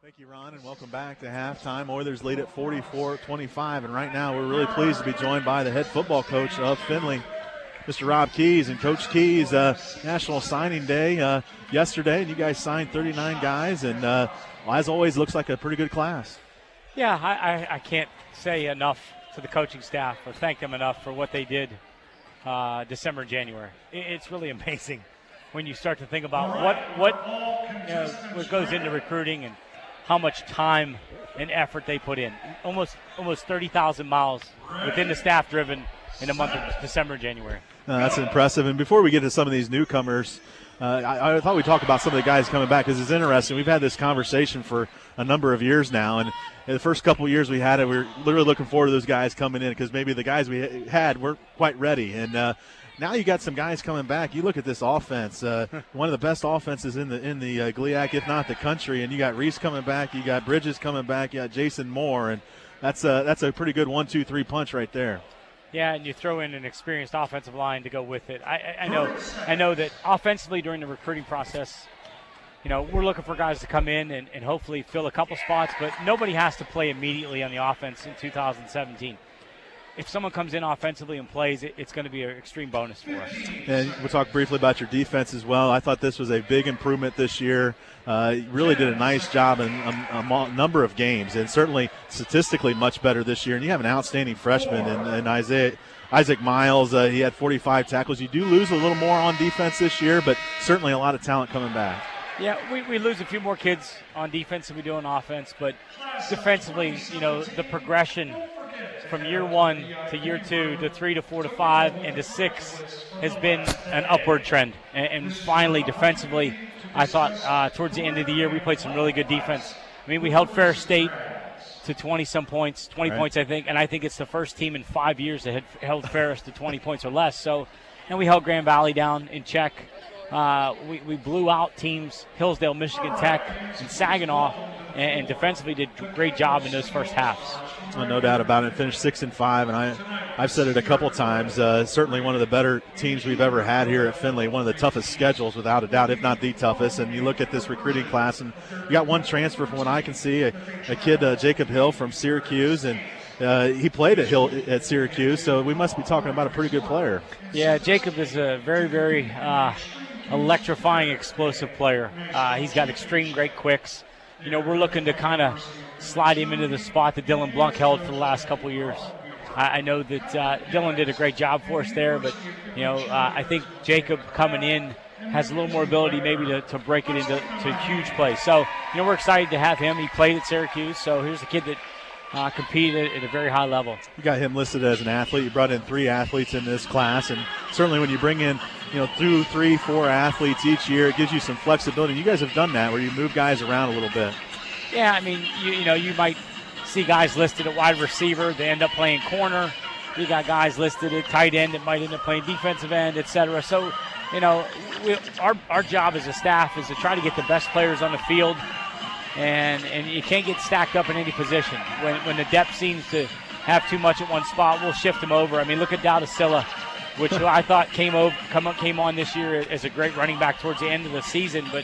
Thank you, Ron, and welcome back to halftime. Oilers lead at 44-25, and right now we're really pleased to be joined by the head football coach of Findlay, Mr. Rob Keys. And Coach Keys, National Signing Day yesterday, and you guys signed 39 guys, and as always, looks like a pretty good class. Yeah, I can't say enough to the coaching staff or thank them enough for what they did December and January. It's really amazing when you start to think about what goes into recruiting and how much time and effort they put in. Almost 30,000 miles within the staff driven in the month of December and January. That's impressive. And before we get to some of these newcomers, I thought we'd talk about some of the guys coming back because it's interesting. We've had this conversation for a number of years now, and in the first couple of years we had it, we were literally looking forward to those guys coming in because maybe the guys we had weren't quite ready. And now you got some guys coming back. You look at this offense, one of the best offenses in the GLIAC, if not the country. And you got Reese coming back, you got Bridges coming back, you got Jason Moore, and that's a pretty good 1-2-3 punch right there. Yeah, and you throw in an experienced offensive line to go with it. I know that offensively during the recruiting process, we're looking for guys to come in and hopefully fill a couple spots, but nobody has to play immediately on the offense in 2017. If someone comes in offensively and plays, it's going to be an extreme bonus for us. And we'll talk briefly about your defense as well. I thought this was a big improvement this year. Really did a nice job in a number of games, and certainly statistically much better this year. And you have an outstanding freshman in Isaac Miles. He had 45 tackles. You do lose a little more on defense this year, but certainly a lot of talent coming back. Yeah, we lose a few more kids on defense than we do on offense, but defensively, the progression from year 1 to year 2 to 3 to 4 to 5 and to 6 has been an upward trend. And finally, defensively, I thought towards the end of the year we played some really good defense. I mean, we held Ferris State to 20-some points, 20 points, I think, and I think it's the first team in 5 years that had held Ferris to 20 points or less. So, and we held Grand Valley down in check. We blew out teams, Hillsdale, Michigan Tech, and Saginaw, and defensively did a great job in those first halves. No doubt about it. Finished 6-5, and I've said it a couple times. Certainly one of the better teams we've ever had here at Findlay. One of the toughest schedules, without a doubt, if not the toughest. And you look at this recruiting class, and you got one transfer from what I can see, a kid, Jacob Hill from Syracuse, and he played at Syracuse, so we must be talking about a pretty good player. Yeah, Jacob is a very, very electrifying, explosive player. He's got extreme great quicks. We're looking to kind of slide him into the spot that Dylan Blunk held for the last couple of years. I know that Dylan did a great job for us there, but, I think Jacob coming in has a little more ability maybe to break it into huge plays. So, we're excited to have him. He played at Syracuse, so here's a kid that competed at a very high level. You got him listed as an athlete. You brought in 3 athletes in this class, and certainly when you bring in 2, 3, 4 athletes each year, it gives you some flexibility. You guys have done that where you move guys around a little bit. Yeah, I mean, you might see guys listed at wide receiver. They end up playing corner. You got guys listed at tight end that might end up playing defensive end, et cetera. So, our job as a staff is to try to get the best players on the field, and you can't get stacked up in any position. When the depth seems to have too much at one spot, we'll shift them over. I mean, look at Dowdasilla, which I thought came on this year as a great running back towards the end of the season, but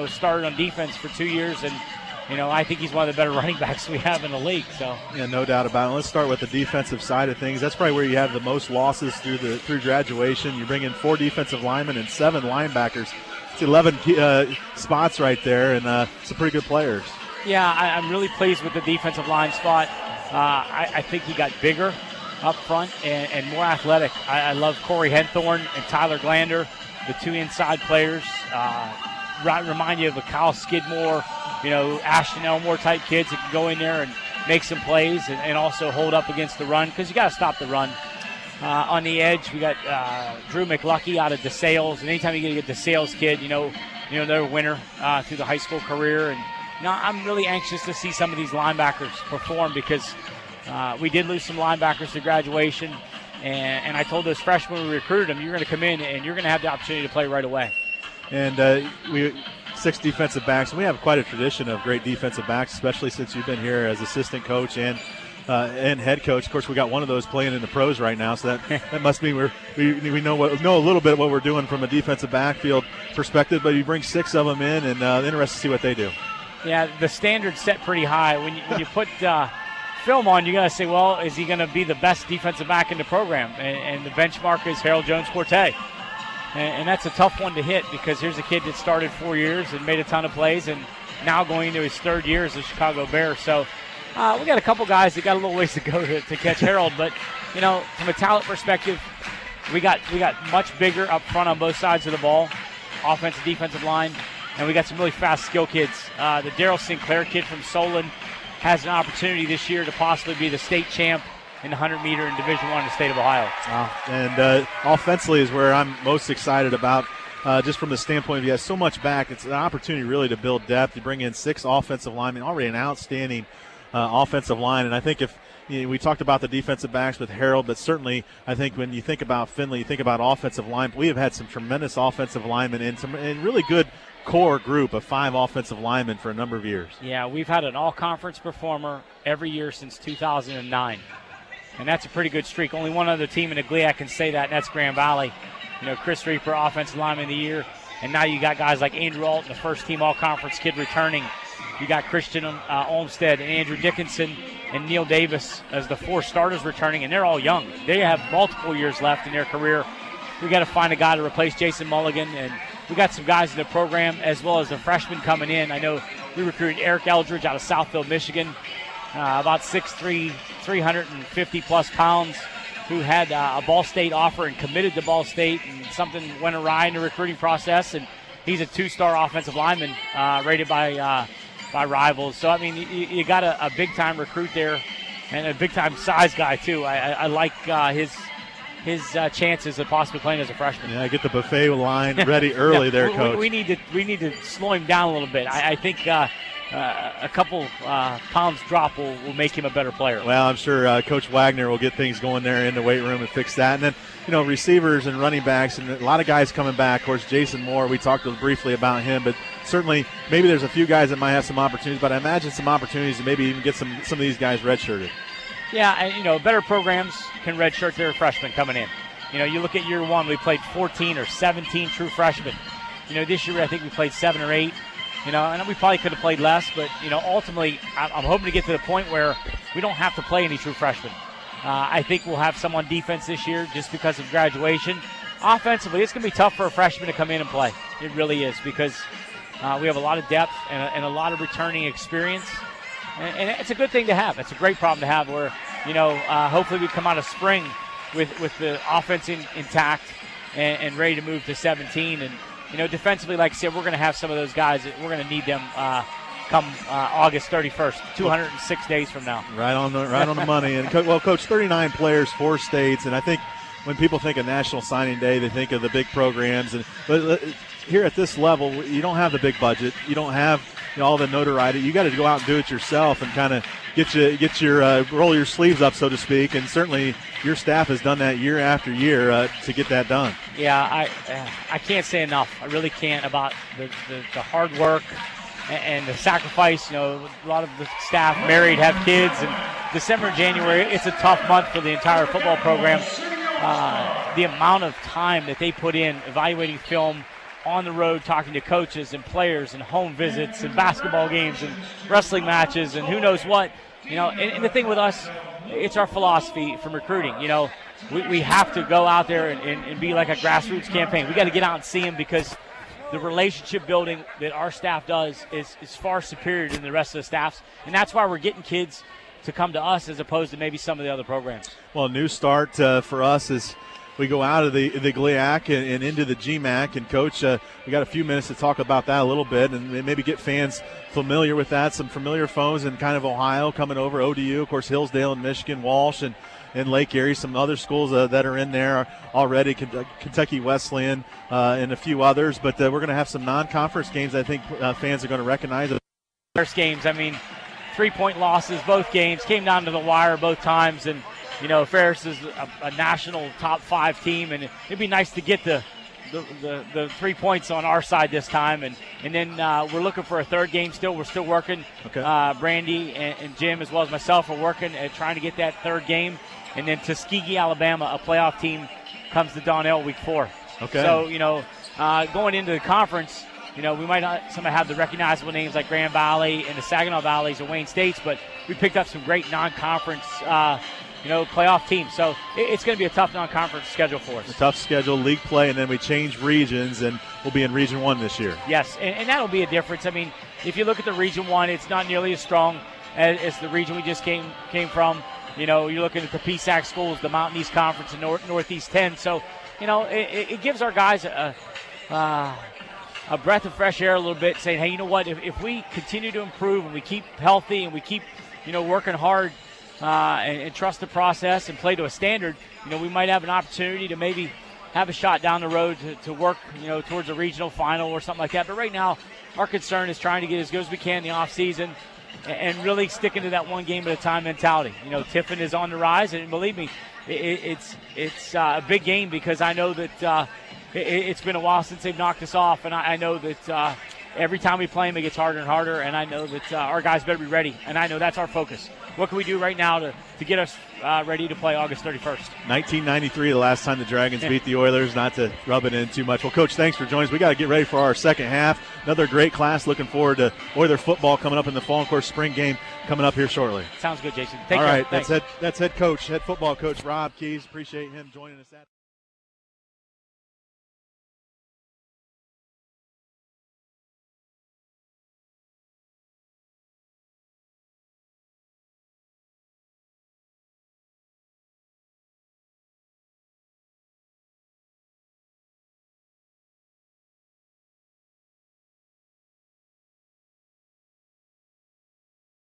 started on defense for 2 years, and I think he's one of the better running backs we have in the league. So yeah, no doubt about it. Let's start with the defensive side of things. That's probably where you have the most losses through graduation. You bring in 4 defensive linemen and 7 linebackers. It's 11 spots right there, and some pretty good players. Yeah, I'm really pleased with the defensive line spot. I think he got bigger up front and more athletic. I love Corey Henthorne and Tyler Glander, the 2 inside players. Remind you of a Kyle Skidmore, Ashton Elmore type kids that can go in there and make some plays and also hold up against the run, because you got to stop the run. On the edge, we got Drew McLucky out of DeSales, and anytime you get a DeSales kid, they're a winner through the high school career. And I'm really anxious to see some of these linebackers perform, because we did lose some linebackers to graduation, and I told those freshmen we recruited them, you're going to come in and you're going to have the opportunity to play right away. And we 6 defensive backs. We have quite a tradition of great defensive backs, especially since you've been here as assistant coach and head coach. Of course, we got one of those playing in the pros right now, so that must mean we know a little bit what we're doing from a defensive backfield perspective. But you bring 6 of them in, and interested to see what they do. Yeah, the standard's set pretty high. When you put film on, you got to say, well, is he going to be the best defensive back in the program? And the benchmark is Harold Jones-Forte. And that's a tough one to hit because here's a kid that started 4 years and made a ton of plays and now going into his third year as a Chicago Bear. So we got a couple guys that got a little ways to go to catch Harold. But, from a talent perspective, we got much bigger up front on both sides of the ball, offensive, defensive line, and we got some really fast skill kids. The Darryl Sinclair kid from Solon has an opportunity this year to possibly be the state champ in the 100-meter in Division I in the state of Ohio. And offensively is where I'm most excited about, just from the standpoint of he has so much back. It's an opportunity really to build depth. You bring in 6 offensive linemen, already an outstanding offensive line. And I think if we talked about the defensive backs with Harold, but certainly I think when you think about Findlay, you think about offensive line. We have had some tremendous offensive linemen and really good core group of 5 offensive linemen for a number of years. Yeah, we've had an all-conference performer every year since 2009. And that's a pretty good streak. Only one other team in the GLIAC can say that, and that's Grand Valley. Chris Reaper, offensive lineman of the year. And now you got guys like Andrew Alton, the first-team all-conference kid returning. You got Christian Olmstead and Andrew Dickinson and Neil Davis as the 4 starters returning, and they're all young. They have multiple years left in their career. We got to find a guy to replace Jason Mulligan, and we got some guys in the program as well as a freshman coming in. I know we recruited Eric Eldridge out of Southfield, Michigan. About 6'3", 350-plus pounds, who had a Ball State offer and committed to Ball State, and something went awry in the recruiting process, and he's a 2-star offensive lineman rated by Rivals. So, you got a big-time recruit there and a big-time size guy, too. I like his chances of possibly playing as a freshman. Yeah, get the buffet line ready early there, Coach. We need to slow him down a little bit. I think a couple pounds drop will make him a better player. Well, I'm sure Coach Wagner will get things going there in the weight room and fix that. And then, receivers and running backs and a lot of guys coming back. Of course, Jason Moore, we talked briefly about him, but certainly maybe there's a few guys that might have some opportunities, but I imagine some opportunities to maybe even get some of these guys redshirted. Yeah, and, better programs can redshirt their freshmen coming in. You look at year one, we played 14 or 17 true freshmen. This year I think we played 7 or 8. And we probably could have played less, but, ultimately I'm hoping to get to the point where we don't have to play any true freshmen. I think we'll have some on defense this year just because of graduation. Offensively, it's going to be tough for a freshman to come in and play. It really is, because we have a lot of depth and a lot of returning experience. And it's a good thing to have. It's a great problem to have where, hopefully we come out of spring with the offense intact and ready to move to 17. And, defensively, like I said, we're going to have some of those guys. We're going to need them come August 31st, 206 days from now. Right on the money. And, Coach, 39 players, 4 states. And I think when people think of National Signing Day, they think of the big programs. But here at this level, you don't have the big budget. You don't have all the notoriety. You got to go out and do it yourself and kind of get your roll your sleeves up, so to speak. And certainly your staff has done that year after year to get that done. Yeah, I can't say enough. I really can't about the hard work and the sacrifice. A lot of the staff married, have kids, and December and January, it's a tough month for the entire football program. The amount of time that they put in evaluating film, on the road talking to coaches and players and home visits and basketball games and wrestling matches and who knows what. And the thing with us, it's our philosophy from recruiting. We have to go out there and be like a grassroots campaign. We got to get out and see them, because the relationship building that our staff does is far superior than the rest of the staffs. And that's why we're getting kids to come to us as opposed to maybe some of the other programs. Well, a new start for us is we go out of the GLIAC and into the GMAC. And, Coach, we got a few minutes to talk about that a little bit and maybe get fans familiar with that. Some familiar foes in kind of Ohio coming over, ODU, of course, Hillsdale and Michigan, Walsh and Lake Erie, some other schools that are in there already, Kentucky Wesleyan and a few others. But we're going to have some non-conference games I think fans are going to recognize. First games, 3-point losses, both games, came down to the wire both times. And Ferris is a national top 5 team, and it'd be nice to get the 3 points on our side this time. And then we're looking for a third game still. We're still working. Okay. Brandy and Jim, as well as myself, are working at trying to get that third game. And then Tuskegee, Alabama, a playoff team, comes to Donnell week 4. Okay. So, going into the conference, You know, we might not some have the recognizable names like Grand Valley and the Saginaw Valleys or Wayne States, but we picked up some great non-conference, playoff teams. So it's going to be a tough non-conference schedule for us. A tough schedule, league play, and then we change regions, and we'll be in Region 1 this year. Yes, and that'll be a difference. I mean, if you look at the Region 1, it's not nearly as strong as the region we just came from. You know, you're looking at the PSAC schools, the Mountain East Conference, and Northeast 10. So, you know, it gives our guys a breath of fresh air a little bit, saying, hey, you know what, if we continue to improve and we keep healthy and we keep, working hard and trust the process and play to a standard, we might have an opportunity to maybe have a shot down the road to work, towards a regional final or something like that. But right now, our concern is trying to get as good as we can in the offseason and really sticking to that one game at a time mentality. Tiffin is on the rise, and believe me, it's a big game because I know that it's been a while since they've knocked us off, and I know that every time we play them, it gets harder and harder, and I know that our guys better be ready, and I know that's our focus. What can we do right now to get us ready to play August 31st? 1993, the last time the Dragons beat the Oilers, not to rub it in too much. Well, Coach, thanks for joining us. We got to get ready for our second half. Another great class. Looking forward to Oiler football coming up in the fall, and, of course, spring game coming up here shortly. Sounds good, Jason. Take care. All right, that's head football coach Rob Keys. Appreciate him joining us.